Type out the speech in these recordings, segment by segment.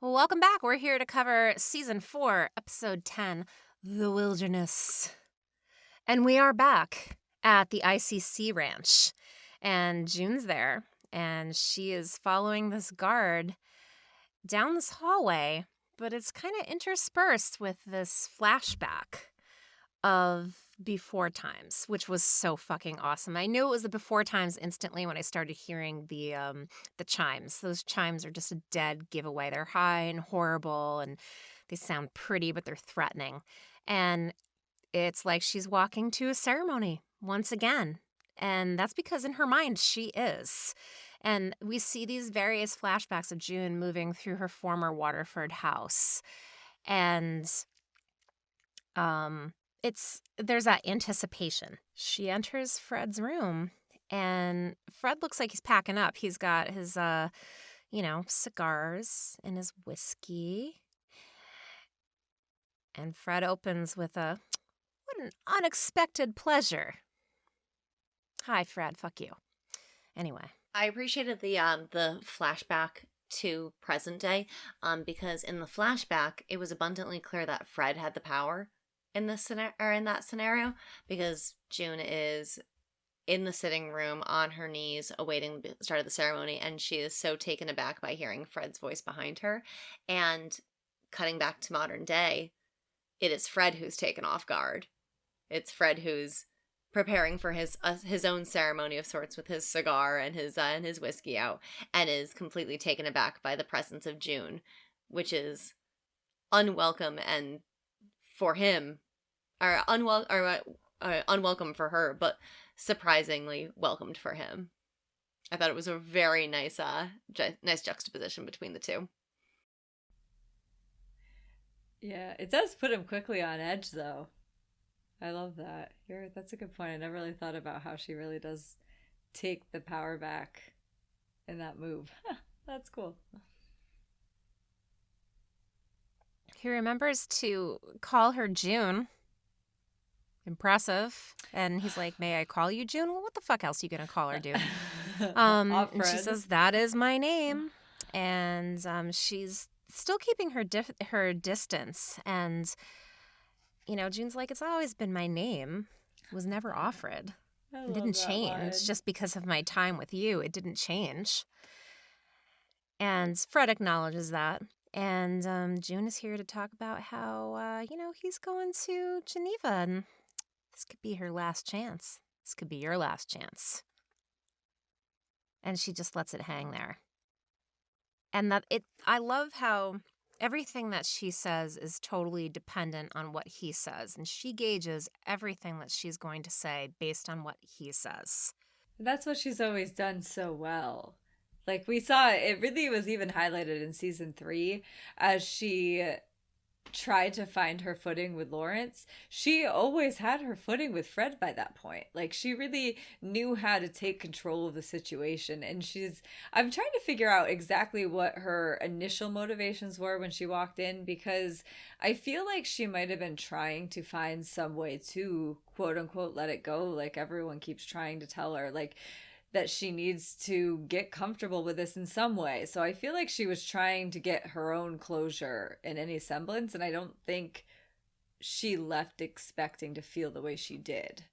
Well, welcome back. We're here to cover season 4, episode 10, The Wilderness. And we are back at the ICC ranch. And June's there, and she is following this guard down this hallway, but it's kind of interspersed with this flashback of before times, which was so fucking awesome. I knew it was the before times instantly when I started hearing the chimes. Those chimes are just a dead giveaway. They're high and horrible, and they sound pretty, but they're threatening. And it's like she's walking to a ceremony once again. And that's because in her mind she is. And we see these various flashbacks of June moving through her former Waterford house. And there's that anticipation. She enters Fred's room, and Fred looks like he's packing up. He's got his cigars and his whiskey. And Fred opens with what an unexpected pleasure. Hi, Fred. Fuck you. Anyway. I appreciated the flashback to present day, because in the flashback it was abundantly clear that Fred had the power in this scenario, or in that scenario, because June is in the sitting room on her knees awaiting the start of the ceremony, and she is so taken aback by hearing Fred's voice behind her. And cutting back to modern day, it is Fred who's taken off guard. It's Fred who's preparing for his own ceremony of sorts with his cigar and his whiskey out, and is completely taken aback by the presence of June, which is unwelcome and for him, or unwelcome for her, but surprisingly welcomed for him. I thought it was a very nice nice juxtaposition between the two. Yeah, it does put him quickly on edge, though. I love that. That's a good point. I never really thought about how she really does take the power back in that move. That's cool. He remembers to call her June. Impressive. And he's like, may I call you June? Well, what the fuck else are you going to call her, dude? And she says, that is my name. And she's still keeping her distance. And, June's like, it's always been my name. It was never Offred. It didn't change just because of my time with you. It didn't change. And Fred acknowledges that. And June is here to talk about how, he's going to Geneva, and this could be her last chance. This could be your last chance. And she just lets it hang there. And I love how everything that she says is totally dependent on what he says. And she gauges everything that she's going to say based on what he says. That's what she's always done so well. Like, we saw it really was even highlighted in season 3 as she tried to find her footing with Lawrence. She always had her footing with Fred by that point. Like, she really knew how to take control of the situation. And I'm trying to figure out exactly what her initial motivations were when she walked in, because I feel like she might have been trying to find some way to, quote unquote, let it go. Like, everyone keeps trying to tell her, like, that she needs to get comfortable with this in some way. So I feel like she was trying to get her own closure in any semblance, and I don't think she left expecting to feel the way she did.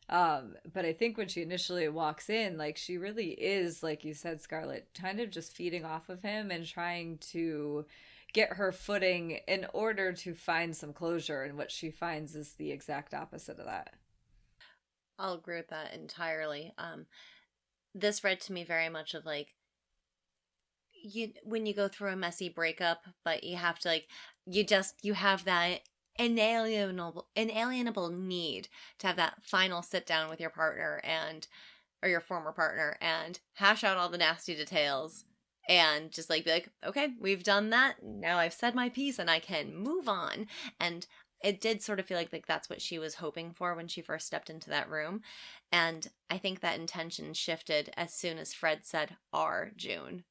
But I think when she initially walks in, like, she really is, like you said, Scarlett, kind of just feeding off of him and trying to get her footing in order to find some closure, and what she finds is the exact opposite of that. I'll agree with that entirely. This read to me very much of, like, when you go through a messy breakup, but you have to, like, you have that inalienable need to have that final sit down with your partner or your former partner, and hash out all the nasty details, and just, like, be like, okay, we've done that. Now I've said my piece and I can move on. And it did sort of feel like that's what she was hoping for when she first stepped into that room. And I think that intention shifted as soon as Fred said, "Our June."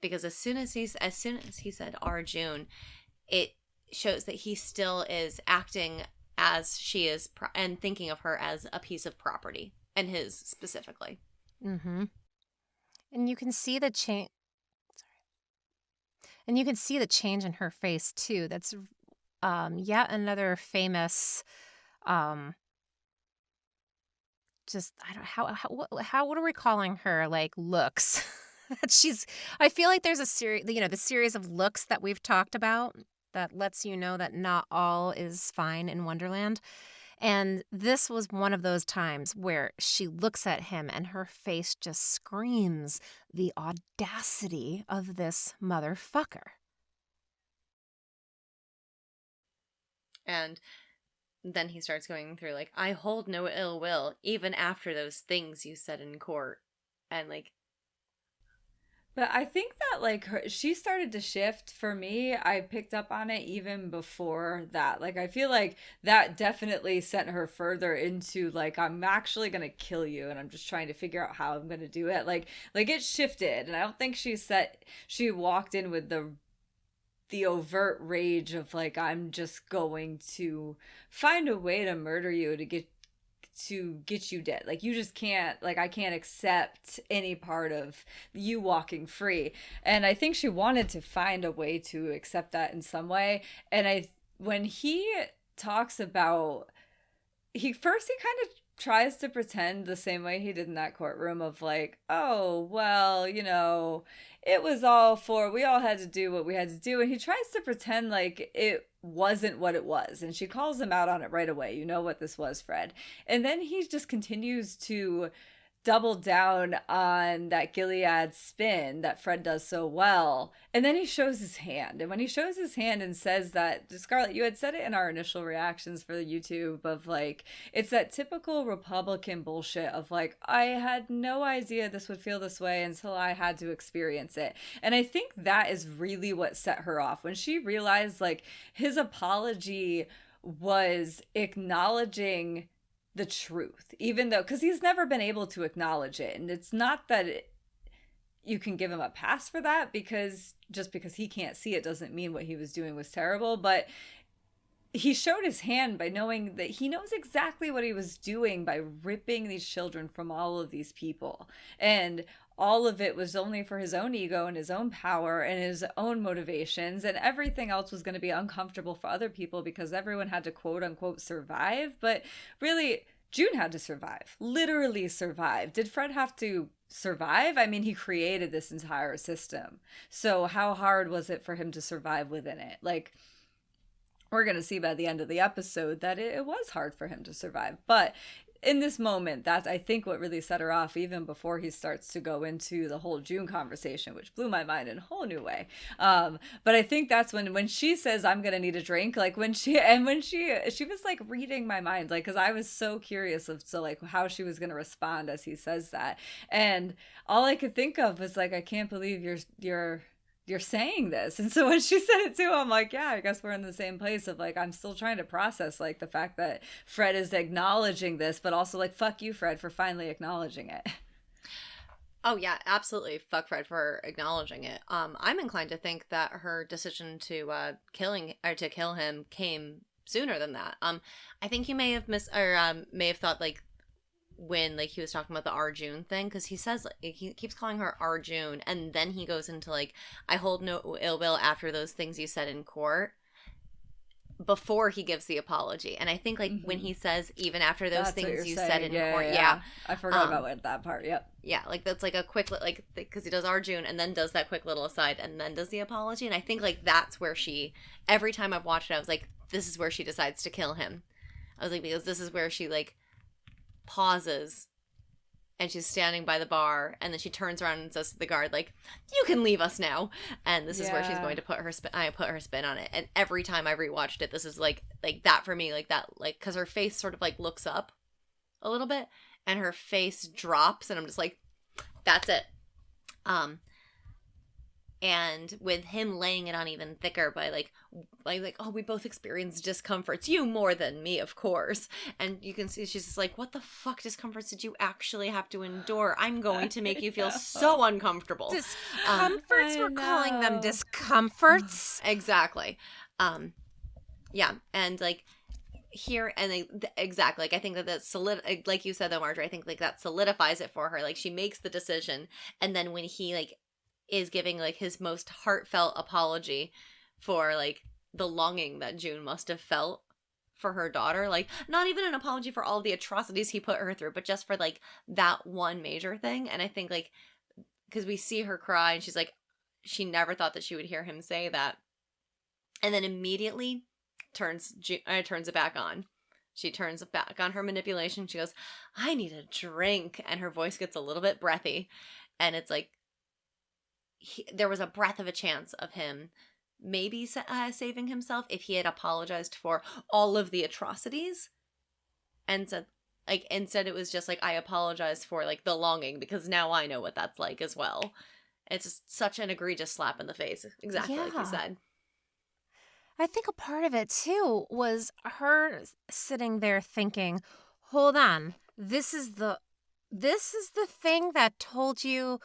Because as soon as he said, "Our June," it shows that he still is acting as she is and thinking of her as a piece of property, and his specifically. Mm-hmm. And you can see the change. And you can see the change in her face too. That's yet another famous just I don't how what are we calling her, like, looks that she's I feel like there's a series, the series of looks that we've talked about that lets you know that not all is fine in Wonderland. And this was one of those times where she looks at him and her face just screams the audacity of this motherfucker. And then he starts going through, like, I hold no ill will, even after those things you said in court. And, like, But I think that like she started to shift for me. I picked up on it even before that. Like I feel like that definitely sent her further into like I'm actually going to kill you and I'm just trying to figure out how I'm going to do it. Like it shifted and I don't think she walked in with the overt rage of like I'm just going to find a way to murder you to get you dead. Like you just can't, like I can't accept any part of you walking free. And I think she wanted to find a way to accept that in some way. And when he talks about he kind of tries to pretend the same way he did in that courtroom of like, oh, well, it was we all had to do what we had to do. And he tries to pretend like it wasn't what it was. And she calls him out on it right away. You know what this was, Fred. And then he just continues to double down on that Gilead spin that Fred does so well. And then he shows his hand. And when he shows his hand and says that, Scarlett, you had said it in our initial reactions for the YouTube of like, it's that typical Republican bullshit of like, I had no idea this would feel this way until I had to experience it. And I think that is really what set her off. When she realized like his apology was acknowledging the truth, even though because he's never been able to acknowledge it. And it's not that you can give him a pass for that, because just because he can't see it doesn't mean what he was doing was terrible. But he showed his hand by knowing that he knows exactly what he was doing by ripping these children from all of these people. And all of it was only for his own ego and his own power and his own motivations, and everything else was going to be uncomfortable for other people because everyone had to quote unquote survive. But really, June had to survive, literally survive. Did Fred have to survive? I mean, he created this entire system. So how hard was it for him to survive within it? Like, we're going to see by the end of the episode that it was hard for him to survive. But in this moment, that's, I think, what really set her off, even before he starts to go into the whole June conversation, which blew my mind in a whole new way. But I think that's when she says, I'm going to need a drink, like she was like reading my mind, like, because I was so curious of like how she was going to respond as he says that. And all I could think of was like, I can't believe you're saying this. And so when she said it too, I'm like, yeah, I guess we're in the same place of like, I'm still trying to process like the fact that Fred is acknowledging this, but also like, fuck you, Fred, for finally acknowledging it. Oh yeah, absolutely. Fuck Fred for acknowledging it. I'm inclined to think that her decision to kill him came sooner than that. I think you may have may have thought like when like he was talking about the Arjun thing, because he says like, he keeps calling her Arjun, and then he goes into like, I hold no ill will after those things you said in court, before he gives the apology. And I think like when he says even after those things you said in court, yeah, I forgot about that part. Yep. Yeah, like that's like a quick like because he does Arjun and then does that quick little aside and then does the apology. And I think like that's where she, every time I've watched it, I was like, this is where she decides to kill him. I was like, because this is where she like pauses and she's standing by the bar, and then she turns around and says to the guard like, you can leave us now. And this is where she's going to put her spin on it. And every time I rewatched it, this is like that for me, like that, like because her face sort of like looks up a little bit and her face drops, and I'm just like, that's it. And with him laying it on even thicker by like, oh, we both experience discomforts. You more than me, of course. And you can see she's just like, what the fuck discomforts did you actually have to endure? I'm going to make you feel so uncomfortable. Discomforts? We're calling them discomforts. Exactly. Yeah. And like here, and exactly, like I think that's like you said though, Marjorie, I think like that solidifies it for her. Like she makes the decision, and then when he like is giving like his most heartfelt apology for like the longing that June must have felt for her daughter. Like, not even an apology for all the atrocities he put her through, but just for like that one major thing. And I think like, because we see her cry and she's like, she never thought that she would hear him say that. And then immediately turns it back on. She turns back on her manipulation. She goes, I need a drink. And her voice gets a little bit breathy. And it's like, there was a breath of a chance of him maybe saving himself if he had apologized for all of the atrocities. And so, like, instead it was just like, I apologize for like the longing because now I know what that's like as well. It's just such an egregious slap in the face. Exactly like you said. I think a part of it, too, was her sitting there thinking, hold on, this is the thing that told you,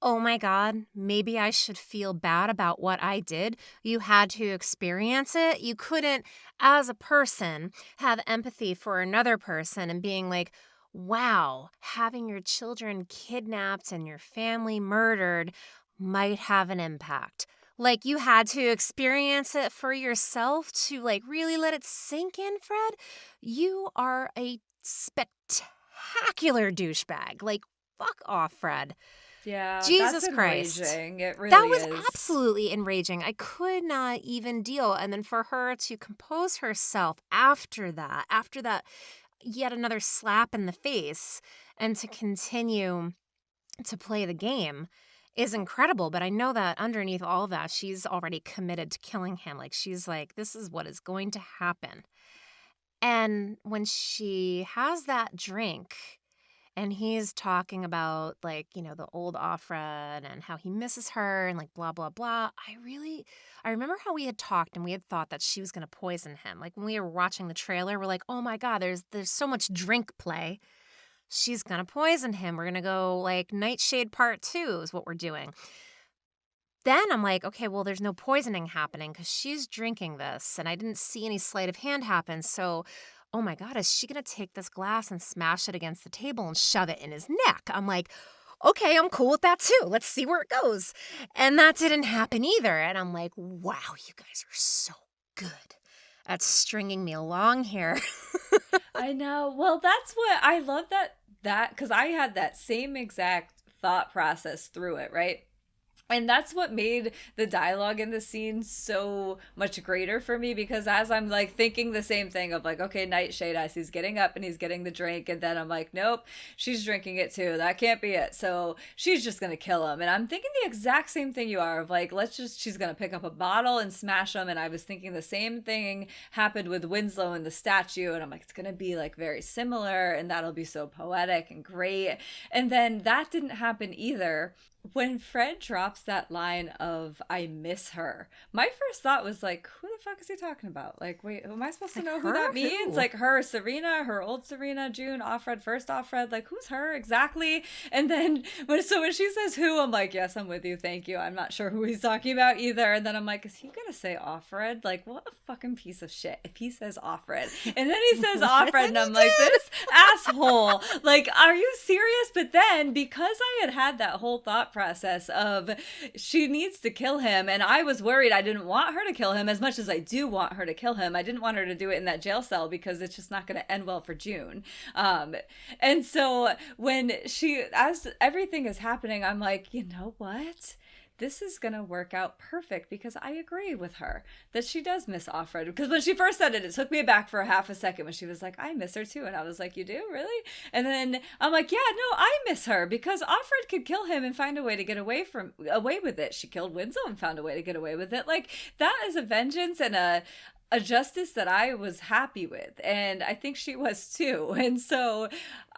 oh my God, maybe I should feel bad about what I did. You had to experience it. You couldn't, as a person, have empathy for another person and being like, wow, having your children kidnapped and your family murdered might have an impact. Like, you had to experience it for yourself to, like, really let it sink in, Fred. You are a spectacular douchebag. Like, fuck off, Fred. Yeah, Jesus that's Christ. enraging. It really that was is. absolutely enraging. I could not even deal. And then for her to compose herself after that yet another slap in the face, and to continue to play the game is incredible. But I know that underneath all of that, she's already committed to killing him. Like, she's like, this is what is going to happen. And when she has that drink and he's talking about, like, you know, the old Offred and how he misses her and like blah, blah, blah. I remember how we had talked and we had thought that she was going to poison him. Like, when we were watching the trailer, we're like, oh my God, there's so much drink play. She's going to poison him. We're going to go like Nightshade Part 2 is what we're doing. Then I'm like, okay, well, there's no poisoning happening because she's drinking this and I didn't see any sleight of hand happen. So, oh my God, is she going to take this glass and smash it against the table and shove it in his neck? I'm like, okay, I'm cool with that too. Let's see where it goes. And that didn't happen either. And I'm like, wow, you guys are so good at stringing me along here. I know. Well, that's what I love that because I had that same exact thought process through it, right? And that's what made the dialogue in the scene so much greater for me, because as I'm like thinking the same thing of like, okay, Nightshade, as he's getting up and he's getting the drink, and then I'm like, nope, she's drinking it too. That can't be it. So she's just going to kill him. And I'm thinking the exact same thing you are of like, she's going to pick up a bottle and smash him. And I was thinking the same thing happened with Winslow and the statue. And I'm like, it's going to be like very similar and that'll be so poetic and great. And then that didn't happen either. When Fred drops that line of I miss her, my first thought was like, who the fuck is he talking about? Like, wait, am I supposed to know who that means? Like, her, Serena, her old Serena, June, Offred, first Offred, like, who's her exactly? And then when she says who, I'm like, yes, I'm with you, thank you. I'm not sure who he's talking about either. And then I'm like, is he gonna say Offred? Like, what a fucking piece of shit if he says Offred. And then he says Offred, and I'm like, this asshole. Like, are you serious? But then, because I had that whole thought process of she needs to kill him, and I was worried I didn't want her to kill him as much as I do want her to kill him. I didn't want her to do it in that jail cell because it's just not going to end well for June. And so when as everything is happening, I'm like, you know what? This is going to work out perfect, because I agree with her that she does miss Offred. Because when she first said it, it took me aback for a half a second when she was like, I miss her too. And I was like, you do? Really? And then I'm like, yeah, no, I miss her, because Offred could kill him and find a way to get away with it. She killed Winslow and found a way to get away with it. Like, that is a vengeance and a justice that I was happy with. And I think she was too. And so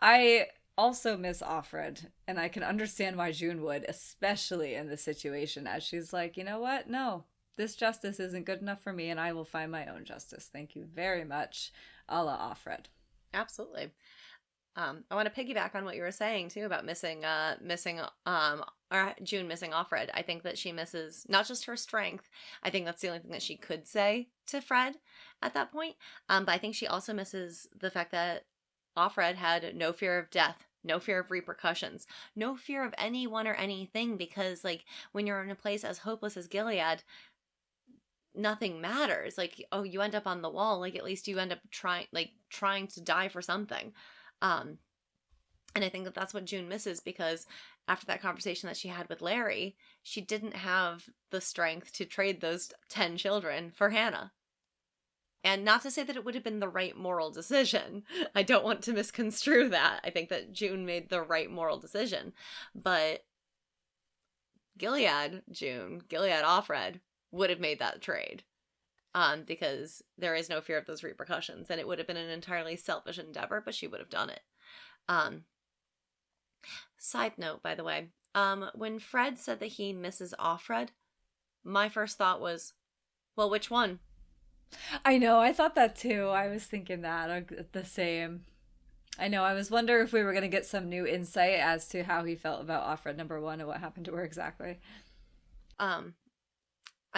I also miss Offred, and I can understand why June would, especially in this situation, as she's like, you know what? No, this justice isn't good enough for me, and I will find my own justice. Thank you very much, a la Offred. Absolutely. I want to piggyback on what you were saying too about or June missing Offred. I think that she misses not just her strength. I think that's the only thing that she could say to Fred at that point. But I think she also misses the fact that Offred had no fear of death No fear of repercussions. No fear of anyone or anything, because, like, when you're in a place as hopeless as Gilead, nothing matters. Like, oh, you end up on the wall, like, at least you end up trying to die for something. And I think that that's what June misses, because after that conversation that she had with Larry, she didn't have the strength to trade those 10 children for Hannah. And not to say that it would have been the right moral decision. I don't want to misconstrue that. I think that June made the right moral decision. But Gilead Offred would have made that trade. Because there is no fear of those repercussions. And it would have been an entirely selfish endeavor, but she would have done it. Side note, by the way, when Fred said that he misses Offred, my first thought was, well, which one? I know, I thought that too. I was thinking that the same. I know, I was wondering if we were going to get some new insight as to how he felt about Offred number 1 and what happened to her exactly. I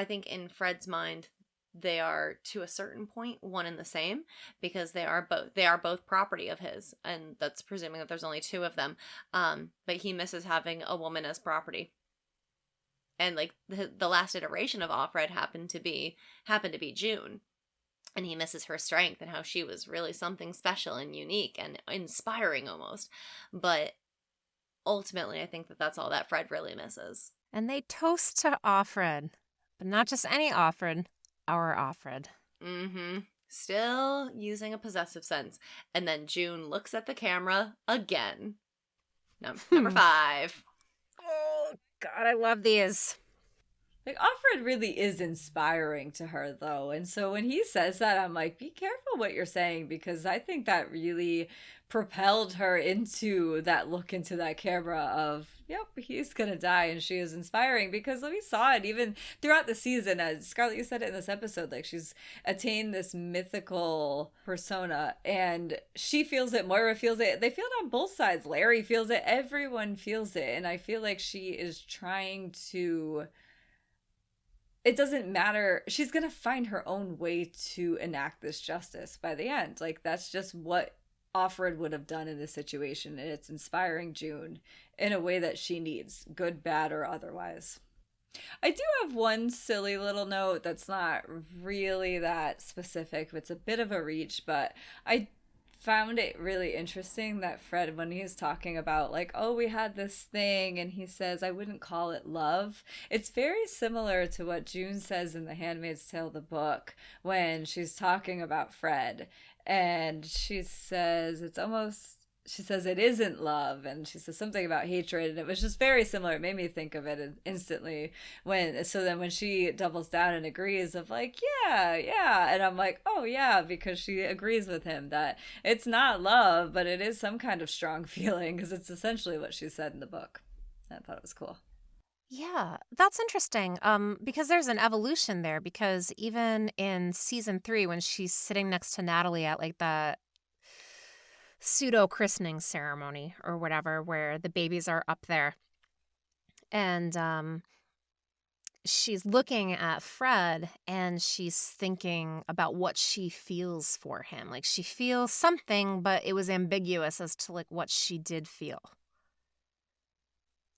think in Fred's mind, they are, to a certain point, one and the same, because they are both property of his, and that's presuming that there's only 2 of them. But he misses having a woman as property. And, like, the last iteration of Offred happened to be June. And he misses her strength and how she was really something special and unique and inspiring almost. But ultimately, I think that that's all that Fred really misses. And they toast to Offred. But not just any Offred, our Offred. Mm-hmm. Still using a possessive sense. And then June looks at the camera again. Number 5. Oh, God, I love these. Like, Offred really is inspiring to her, though. And so when he says that, I'm like, be careful what you're saying, because I think that really propelled her into that look into that camera of, yep, he's gonna die. And she is inspiring, because we saw it even throughout the season. As Scarlett, you said it in this episode, like, she's attained this mythical persona, and she feels it, Moira feels it, they feel it on both sides, Larry feels it, everyone feels it. And I feel like she is trying to... It doesn't matter. She's going to find her own way to enact this justice by the end. Like, that's just what Offred would have done in this situation. And it's inspiring June in a way that she needs, good, bad, or otherwise. I do have one silly little note that's not really that specific. It's a bit of a reach, but I found it really interesting that Fred, when he's talking about, like, oh, we had this thing, and he says, I wouldn't call it love. It's very similar to what June says in The Handmaid's Tale, the book, when she's talking about Fred. And she says, she says it isn't love, and she says something about hatred, and it was just very similar. It made me think of it instantly. So then when she doubles down and agrees of, like, yeah, and I'm like, oh yeah, because she agrees with him that it's not love, but it is some kind of strong feeling, because it's essentially what she said in the book. I thought it was cool. Yeah, that's interesting. Because there's an evolution there, because even in season 3, when she's sitting next to Natalie at, like, the pseudo christening ceremony or whatever, where the babies are up there, and she's looking at Fred, and she's thinking about what she feels for him. Like, she feels something, but it was ambiguous as to, like, what she did feel.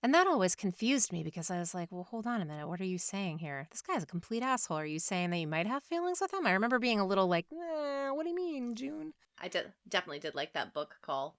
And that always confused me, because I was like, well, hold on a minute, what are you saying here? This guy's a complete asshole. Are you saying that you might have feelings with him? I remember being a little like, what do you mean, June? I definitely did like that book call